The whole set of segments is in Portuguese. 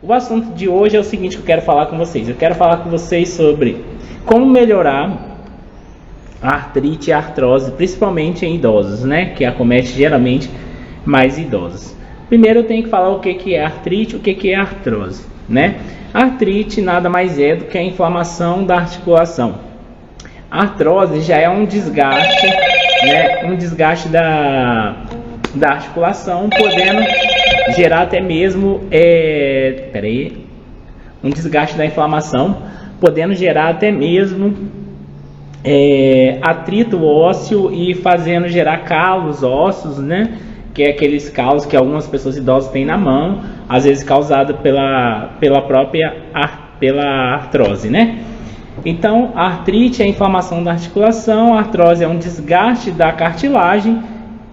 O assunto de hoje é o seguinte que eu quero falar com vocês. Eu quero falar com vocês sobre como melhorar a artrite e a artrose, principalmente em idosos, né? Que acomete geralmente mais idosos. Primeiro eu tenho que falar o que é artrite e o que é artrose, né? A artrite nada mais é do que a inflamação da articulação. A artrose já é um desgaste, né? Um desgaste da articulação, podendo gerar até mesmo um desgaste da inflamação, podendo gerar até mesmo atrito ósseo e fazendo gerar calos ósseos, né? Que é aqueles calos que algumas pessoas idosas têm na mão, às vezes causado pela própria artrose, né? Então, a artrite é a inflamação da articulação, a artrose é um desgaste da cartilagem,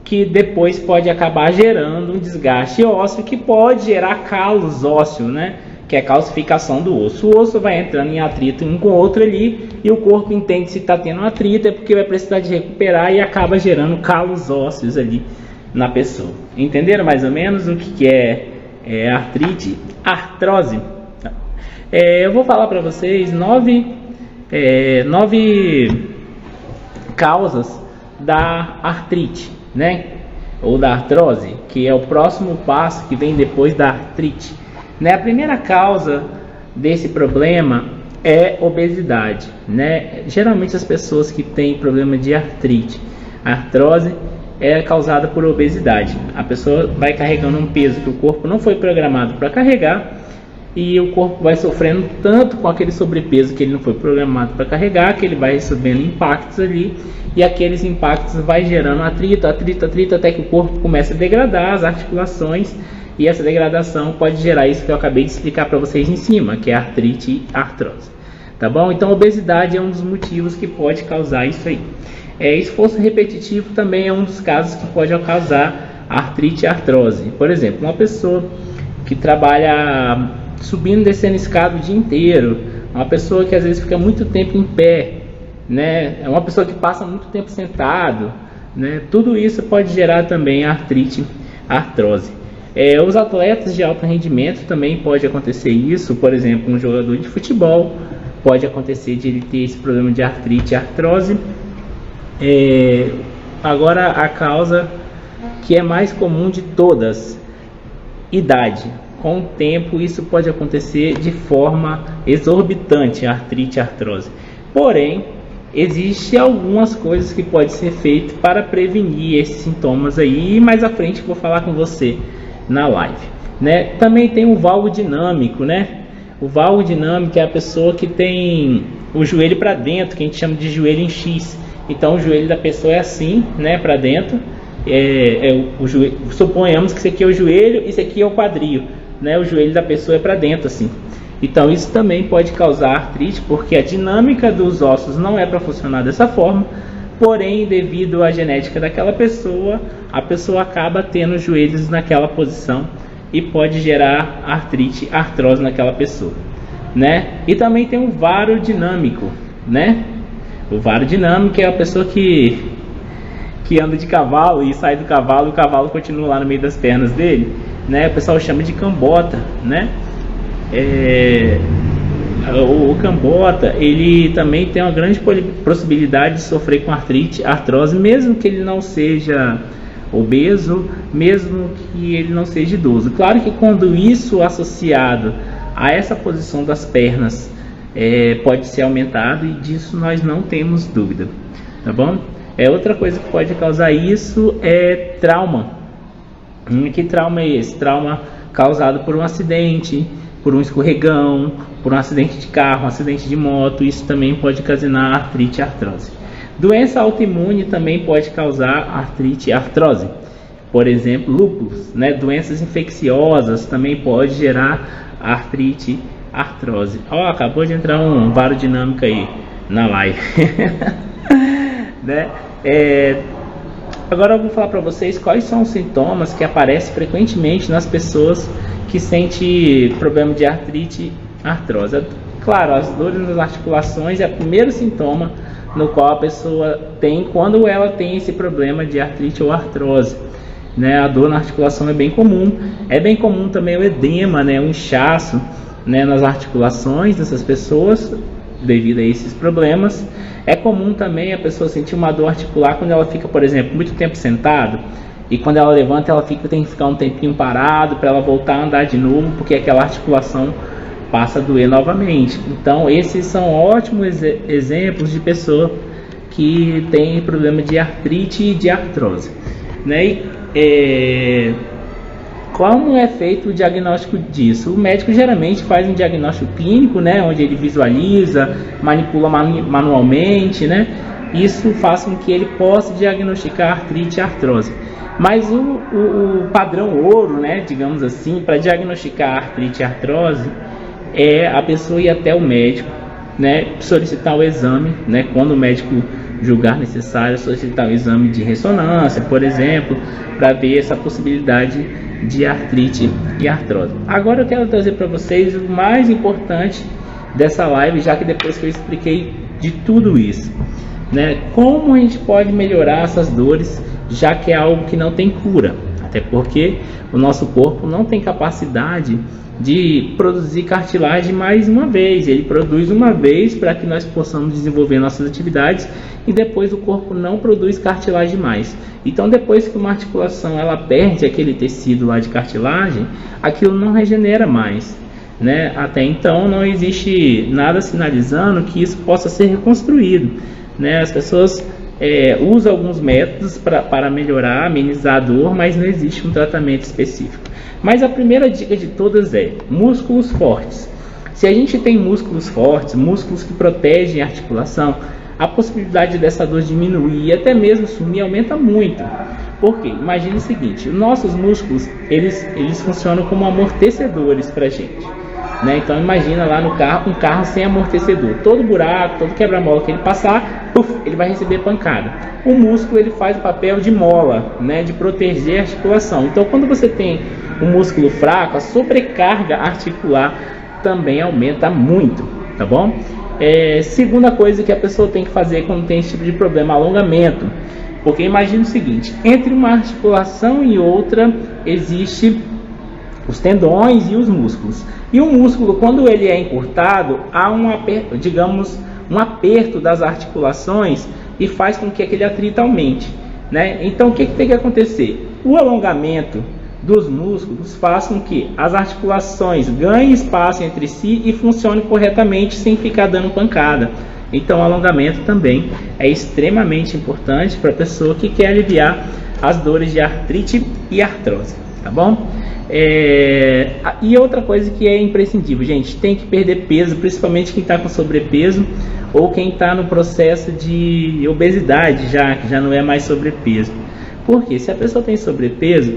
que depois pode acabar gerando um desgaste ósseo, que pode gerar calos ósseos, né? Que é a calcificação do osso. O osso vai entrando em atrito um com o outro ali, e o corpo entende se está tendo atrito, é porque vai precisar de recuperar e acaba gerando calos ósseos ali na pessoa. Entenderam mais ou menos o que é artrite, artrose? Eu vou falar para vocês nove causas da artrite, né? Ou da artrose, que é o próximo passo que vem depois da artrite, né? A primeira causa desse problema é obesidade, né? Geralmente as pessoas que têm problema de artrite, artrose, é causada por obesidade. A pessoa vai carregando um peso que o corpo não foi programado para carregar, e o corpo vai sofrendo tanto com aquele sobrepeso que ele não foi programado para carregar, que ele vai recebendo impactos ali, e aqueles impactos vai gerando atrito, até que o corpo começa a degradar as articulações, e essa degradação pode gerar isso que eu acabei de explicar para vocês em cima, que é artrite e artrose. Tá bom? Então a obesidade é um dos motivos que pode causar isso aí. Esforço repetitivo também é um dos casos que pode causar artrite e artrose. Por exemplo, uma pessoa que trabalha subindo e descendo escada o dia inteiro, uma pessoa que às vezes fica muito tempo em pé, né? É uma pessoa que passa muito tempo sentado, né? Tudo isso pode gerar também artrite, artrose. Os atletas de alto rendimento também pode acontecer isso. Por exemplo, um jogador de futebol pode acontecer de ele ter esse problema de artrite, artrose. Agora a causa que é mais comum de todas, idade. Com o tempo isso pode acontecer de forma exorbitante, artrite, artrose. Porém, existem algumas coisas que podem ser feitas para prevenir esses sintomas aí, e mais à frente eu vou falar com você na live, né? Também tem o valgo dinâmico, né? O valgo dinâmico é a pessoa que tem o joelho para dentro, que a gente chama de joelho em X. Então o joelho da pessoa é assim, né, para dentro. Suponhamos que isso aqui é o joelho, isso aqui é o quadril, né? O joelho da pessoa é para dentro assim. Então isso também pode causar artrite, porque a dinâmica dos ossos não é para funcionar dessa forma. Porém, devido à genética daquela pessoa, a pessoa acaba tendo os joelhos naquela posição e pode gerar artrite, artrose naquela pessoa, né? E também tem o varo dinâmico, né? O varo dinâmico é a pessoa que anda de cavalo e sai do cavalo, e o cavalo continua lá no meio das pernas dele, né? O pessoal chama de cambota, né? O cambota, ele também tem uma grande possibilidade de sofrer com artrite, artrose, mesmo que ele não seja obeso, mesmo que ele não seja idoso. Claro que quando isso associado a essa posição das pernas pode ser aumentado, e disso nós não temos dúvida, tá bom? Outra coisa que pode causar isso é trauma. Que trauma é esse? Trauma causado por um acidente, por um escorregão, por um acidente de carro, um acidente de moto. Isso também pode ocasionar artrite e artrose. Doença autoimune também pode causar artrite e artrose. Por exemplo, lúpus, né? Doenças infecciosas também pode gerar artrite, artrose. Acabou de entrar um varo dinâmico aí na live. Né? Agora eu vou falar para vocês quais são os sintomas que aparecem frequentemente nas pessoas que sentem problema de artrite, artrose. Claro, as dores nas articulações é o primeiro sintoma no qual a pessoa tem quando ela tem esse problema de artrite ou artrose. né? A dor na articulação é bem comum também o edema, né? O inchaço, né? Nas articulações dessas pessoas devido a esses problemas. É comum também a pessoa sentir uma dor articular quando ela fica, por exemplo, muito tempo sentado, e quando ela levanta ela tem que ficar um tempinho parado para ela voltar a andar de novo, porque aquela articulação passa a doer novamente. Então esses são ótimos exemplos de pessoa que tem problema de artrite e de artrose, né? Como é feito o diagnóstico disso? O médico geralmente faz um diagnóstico clínico, né, onde ele visualiza, manipula manualmente, né? Isso faz com que ele possa diagnosticar artrite e artrose. Mas o padrão ouro, né, digamos assim, para diagnosticar artrite e artrose é a pessoa ir até o médico, né, solicitar o exame, né, quando o médico julgar necessário, solicitar o exame de ressonância, por exemplo, para ver essa possibilidade de artrite e artrose. Agora eu quero trazer para vocês o mais importante dessa live, já que depois que eu expliquei de tudo isso, né, como a gente pode melhorar essas dores, já que é algo que não tem cura, até porque o nosso corpo não tem capacidade de produzir cartilagem mais uma vez. Ele produz uma vez para que nós possamos desenvolver nossas atividades, e depois o corpo não produz cartilagem mais. Então depois que uma articulação ela perde aquele tecido lá de cartilagem, aquilo não regenera mais, né? Até então não existe nada sinalizando que isso possa ser reconstruído, né? As pessoas usam alguns métodos para melhorar, amenizar a dor, mas não existe um tratamento específico. Mas a primeira dica de todas é músculos fortes. Se a gente tem músculos fortes, músculos que protegem a articulação, a possibilidade dessa dor diminuir e até mesmo sumir aumenta muito. Por quê? Imagine o seguinte: os nossos músculos eles funcionam como amortecedores para a gente, né? Então imagina lá no carro, um carro sem amortecedor, todo buraco, todo quebra-mola que ele passar, ele vai receber pancada. O músculo ele faz o papel de mola, né? De proteger a articulação. Então quando você tem um músculo fraco, a sobrecarga articular também aumenta muito, tá bom? Segunda coisa que a pessoa tem que fazer quando tem esse tipo de problema, alongamento. Porque imagine o seguinte: entre uma articulação e outra existe os tendões e os músculos. E o músculo, quando ele é encurtado, há um aperto das articulações e faz com que aquele atrito aumente, né? Então o que tem que acontecer? O alongamento dos músculos faz com que as articulações ganhem espaço entre si e funcionem corretamente sem ficar dando pancada. Então o alongamento também é extremamente importante para a pessoa que quer aliviar as dores de artrite e artrose, tá bom? E outra coisa que é imprescindível, gente, tem que perder peso, principalmente quem está com sobrepeso ou quem está no processo de obesidade, que já não é mais sobrepeso. Porque se a pessoa tem sobrepeso,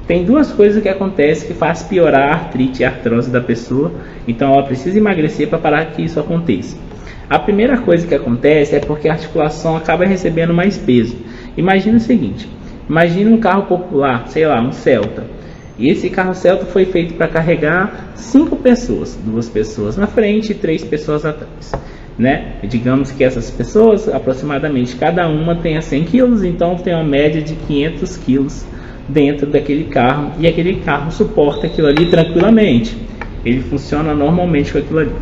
tem duas coisas que acontecem que faz piorar a artrite e a artrose da pessoa. Então ela precisa emagrecer para parar que isso aconteça. A primeira coisa que acontece é porque a articulação acaba recebendo mais peso. Imagina o seguinte: imagina um carro popular, sei lá, um Celta. E esse carro Celta foi feito para carregar 5 pessoas, 2 pessoas na frente e 3 pessoas atrás, né? E digamos que essas pessoas, aproximadamente cada uma tenha 100 quilos, então tem uma média de 500 quilos dentro daquele carro, e aquele carro suporta aquilo ali tranquilamente, ele funciona normalmente com aquilo ali.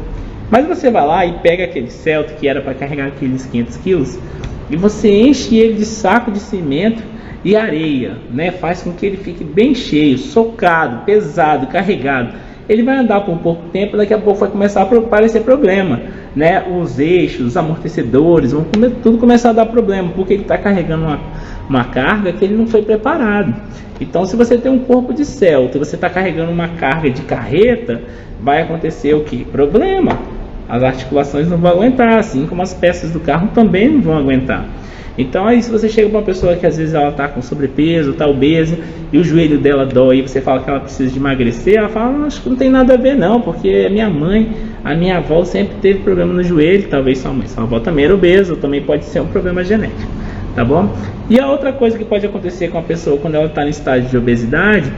Mas você vai lá e pega aquele Celta que era para carregar aqueles 500 quilos e você enche ele de saco de cimento e areia, né? Faz com que ele fique bem cheio, socado, pesado, carregado. Ele vai andar por um pouco tempo, daqui a pouco vai começar a aparecer problema, né? Os eixos, os amortecedores vão tudo começar a dar problema, porque ele está carregando uma carga que ele não foi preparado. Então se você tem um corpo de Celta e você está carregando uma carga de carreta, vai acontecer o que? Problema. As articulações não vão aguentar, assim como as peças do carro também não vão aguentar. Então aí se você chega para uma pessoa que às vezes ela está com sobrepeso, está obesa, e o joelho dela dói, e você fala que ela precisa de emagrecer, ela fala: acho que não tem nada a ver não, porque a minha avó sempre teve problema no joelho, talvez sua avó também era obesa, ou também pode ser um problema genético, tá bom? E a outra coisa que pode acontecer com a pessoa quando ela está no estágio de obesidade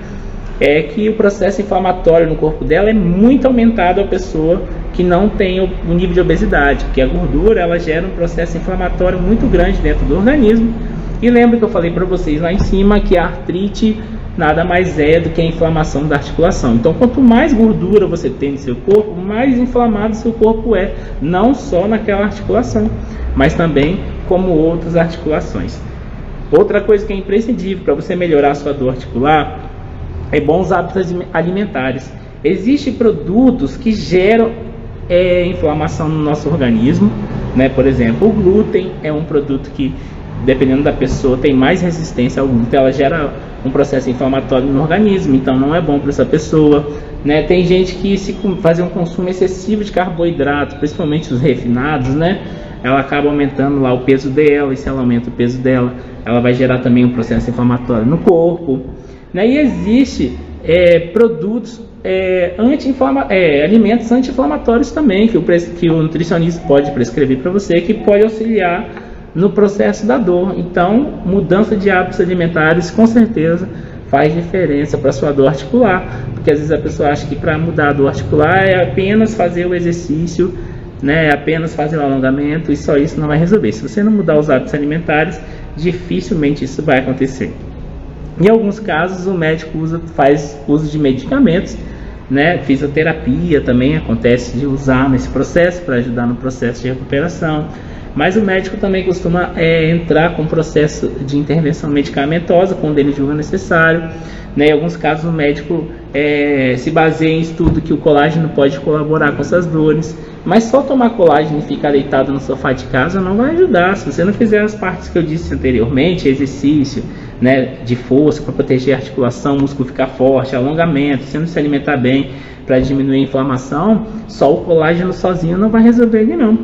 é que o processo inflamatório no corpo dela é muito aumentado a pessoa que não tem o nível de obesidade, porque a gordura ela gera um processo inflamatório muito grande dentro do organismo, E lembra que eu falei para vocês lá em cima que a artrite nada mais é do que a inflamação da articulação. Então, quanto mais gordura você tem no seu corpo, mais inflamado seu corpo é, não só naquela articulação, mas também como outras articulações. Outra coisa que é imprescindível para você melhorar a sua dor articular é bons hábitos alimentares. Existem produtos que geram inflamação no nosso organismo, né? Por exemplo, o glúten é um produto que, dependendo da pessoa, tem mais resistência ao glúten, ela gera um processo inflamatório no organismo, então não é bom para essa pessoa, né? Tem gente que, se fazer um consumo excessivo de carboidrato, principalmente os refinados, né, ela acaba aumentando lá o peso dela, e se ela aumenta o peso dela, ela vai gerar também um processo inflamatório no corpo, né? E existe produtos alimentos anti-inflamatórios também, que o nutricionista pode prescrever para você, que pode auxiliar no processo da dor. Então, mudança de hábitos alimentares com certeza faz diferença para a sua dor articular, porque às vezes a pessoa acha que para mudar a dor articular é apenas fazer o exercício, né, é apenas fazer o alongamento, e só isso não vai resolver. Se você não mudar os hábitos alimentares, dificilmente isso vai acontecer. Em alguns casos, o médico faz uso de medicamentos, né? Fisioterapia também acontece de usar nesse processo para ajudar no processo de recuperação. Mas o médico também costuma entrar com processo de intervenção medicamentosa quando ele julga necessário, né? Em alguns casos o médico se baseia em estudo que o colágeno pode colaborar com essas dores, mas só tomar colágeno e ficar deitado no sofá de casa não vai ajudar. Se você não fizer as partes que eu disse anteriormente, exercício, né, de força para proteger a articulação, o músculo ficar forte, alongamento, se não se alimentar bem para diminuir a inflamação, só o colágeno sozinho não vai resolver ele não,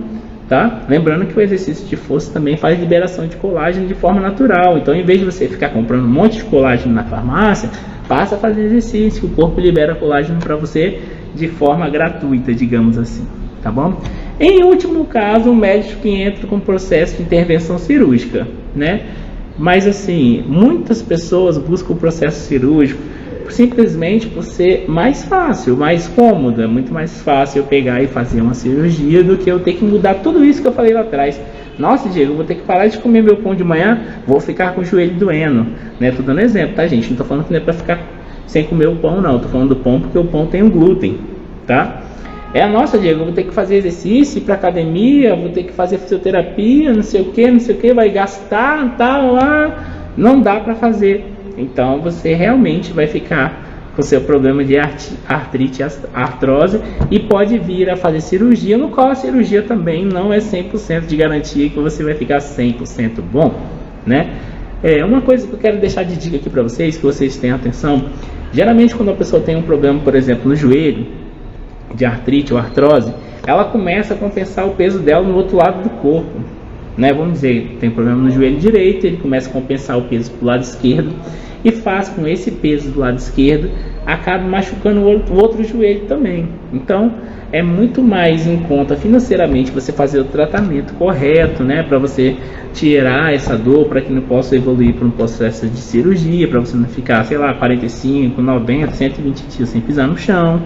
tá? Lembrando que o exercício de força também faz liberação de colágeno de forma natural. Então, em vez de você ficar comprando um monte de colágeno na farmácia, passa a fazer exercício, o corpo libera colágeno para você de forma gratuita, digamos assim, tá bom? Em último caso, o médico que entra com processo de intervenção cirúrgica, né? Mas assim, muitas pessoas buscam o processo cirúrgico simplesmente por ser mais fácil, mais cômodo. É muito mais fácil eu pegar e fazer uma cirurgia do que eu ter que mudar tudo isso que eu falei lá atrás. Nossa, Diego, eu vou ter que parar de comer meu pão de manhã, vou ficar com o joelho doendo, né? Tô dando exemplo, tá, gente? Não tô falando que não é pra ficar sem comer o pão, não. Tô falando do pão porque o pão tem um glúten, tá? Nossa, Diego, eu vou ter que fazer exercício, ir pra academia, vou ter que fazer fisioterapia, não sei o que, vai gastar, tal, lá. Não dá pra fazer. Então você realmente vai ficar com seu problema de artrite, artrose, e pode vir a fazer cirurgia, no qual a cirurgia também não é 100% de garantia que você vai ficar 100% bom, né? Uma coisa que eu quero deixar de dica aqui para vocês, que vocês tenham atenção: geralmente quando a pessoa tem um problema, por exemplo, no joelho, de artrite ou artrose, ela começa a compensar o peso dela no outro lado do corpo, né? Vamos dizer, tem problema no joelho direito, ele começa a compensar o peso para o lado esquerdo, e faz com esse peso do lado esquerdo, acaba machucando o outro joelho também. Então é muito mais em conta financeiramente você fazer o tratamento correto, né, para você tirar essa dor, para que não possa evoluir para um processo de cirurgia, para você não ficar, sei lá, 45, 90, 120 dias sem pisar no chão,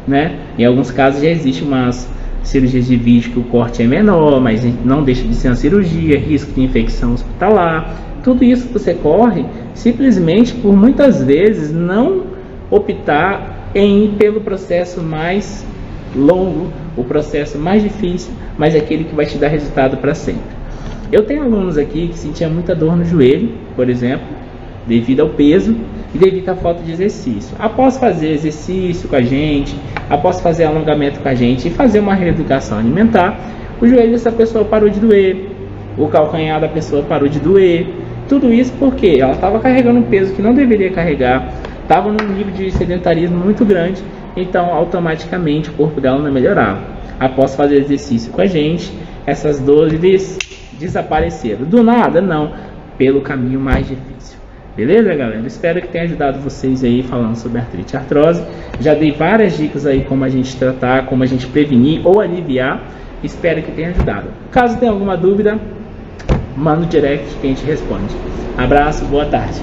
né? Em alguns casos já existem umas cirurgias de vídeo que o corte é menor, mas não deixa de ser uma cirurgia, risco de infecção hospitalar. Tudo isso você corre simplesmente por muitas vezes não optar em ir pelo processo mais longo, o processo mais difícil, mas aquele que vai te dar resultado para sempre. Eu tenho alunos aqui que sentiam muita dor no joelho, por exemplo, devido ao peso e devido à falta de exercício. Após fazer exercício com a gente, após fazer alongamento com a gente e fazer uma reeducação alimentar, o joelho dessa pessoa parou de doer, o calcanhar da pessoa parou de doer. Tudo isso porque ela estava carregando um peso que não deveria carregar, estava num nível de sedentarismo muito grande, então automaticamente o corpo dela não melhorava. Após fazer exercício com a gente, essas dores desapareceram. Do nada, não, pelo caminho mais difícil. Beleza, galera? Espero que tenha ajudado vocês aí falando sobre artrite e artrose. Já dei várias dicas aí como a gente tratar, como a gente prevenir ou aliviar. Espero que tenha ajudado. Caso tenha alguma dúvida, manda no direct que a gente responde. Abraço, boa tarde.